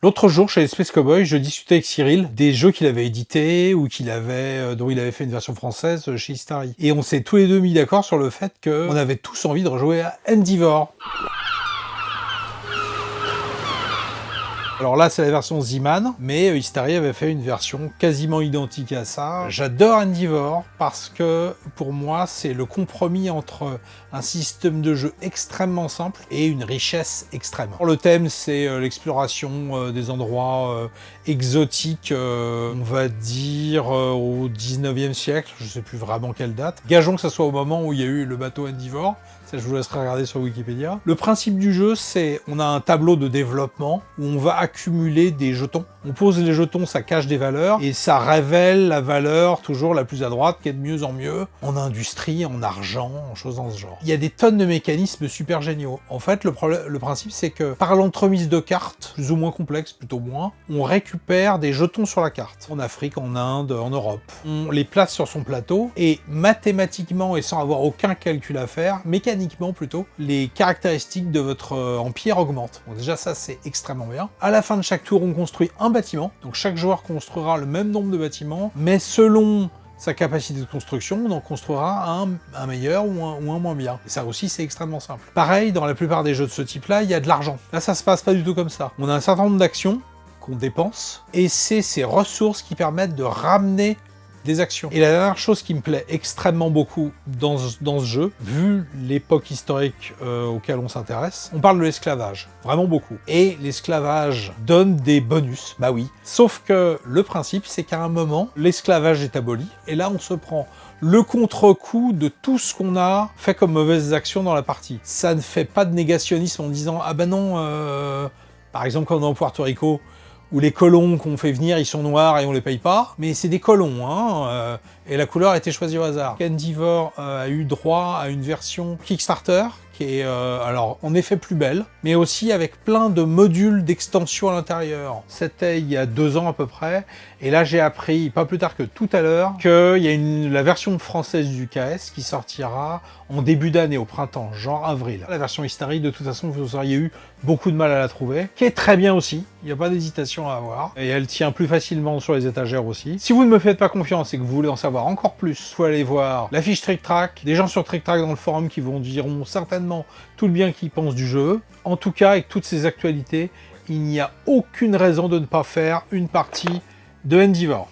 L'autre jour, chez Space Cowboy, je discutais avec Cyril des jeux qu'il avait édités ou dont il avait fait une version française chez Istari. Et on s'est tous les deux mis d'accord sur le fait qu'on avait tous envie de rejouer à Endeavor. Alors là, c'est la version Z-Man, mais Istari avait fait une version quasiment identique à ça. J'adore Endeavor parce que, pour moi, c'est le compromis entre un système de jeu extrêmement simple et une richesse extrême. Le thème, c'est l'exploration des endroits exotiques, on va dire au 19e siècle, je sais plus vraiment quelle date. Gageons que ça soit au moment où il y a eu le bateau Endeavor. Ça, je vous laisserai regarder sur Wikipédia. Le principe du jeu, c'est on a un tableau de développement où on va accumuler des jetons. On pose les jetons, ça cache des valeurs, et ça révèle la valeur toujours la plus à droite, qui est de mieux en mieux, en industrie, en argent, en choses dans ce genre. Il y a des tonnes de mécanismes super géniaux. En fait, le principe, c'est que par l'entremise de cartes, plus ou moins complexes, plutôt moins, on récupère des jetons sur la carte. En Afrique, en Inde, en Europe. On les place sur son plateau, et mathématiquement, et sans avoir aucun calcul à faire, mécaniquement plutôt, les caractéristiques de votre empire augmentent. Donc déjà ça c'est extrêmement bien. À la fin de chaque tour on construit un bâtiment, donc chaque joueur construira le même nombre de bâtiments, mais selon sa capacité de construction, on en construira un meilleur ou un moins bien. Et ça aussi c'est extrêmement simple. Pareil, dans la plupart des jeux de ce type-là, il y a de l'argent. Là ça se passe pas du tout comme ça. On a un certain nombre d'actions qu'on dépense, et c'est ces ressources qui permettent de ramener des actions. Et la dernière chose qui me plaît extrêmement beaucoup dans ce jeu, vu l'époque historique auquel on s'intéresse, on parle de l'esclavage, vraiment beaucoup. Et l'esclavage donne des bonus, bah oui. Sauf que le principe, c'est qu'à un moment, l'esclavage est aboli, et là on se prend le contre-coup de tout ce qu'on a fait comme mauvaises actions dans la partie. Ça ne fait pas de négationnisme en disant « Ah ben non, par exemple quand on est en Puerto Rico, où les colons qu'on fait venir, ils sont noirs et on les paye pas, mais c'est des colons, hein, et la couleur a été choisie au hasard. Endeavor a eu droit à une version Kickstarter, qui est alors en effet plus belle, mais aussi avec plein de modules d'extension à l'intérieur. C'était il y a 2 ans à peu près, et là j'ai appris, pas plus tard que tout à l'heure, qu'il y a la version française du KS qui sortira en début d'année, au printemps, genre avril. La version Istari, de toute façon, vous auriez eu beaucoup de mal à la trouver, qui est très bien aussi, il n'y a pas d'hésitation à avoir, et elle tient plus facilement sur les étagères aussi. Si vous ne me faites pas confiance et que vous voulez en savoir encore plus, il faut aller voir la fiche Trick Track, des gens sur Trick Track dans le forum qui vous diront certainement tout le bien qu'ils pensent du jeu. En tout cas, avec toutes ces actualités, il n'y a aucune raison de ne pas faire une partie de Endeavor.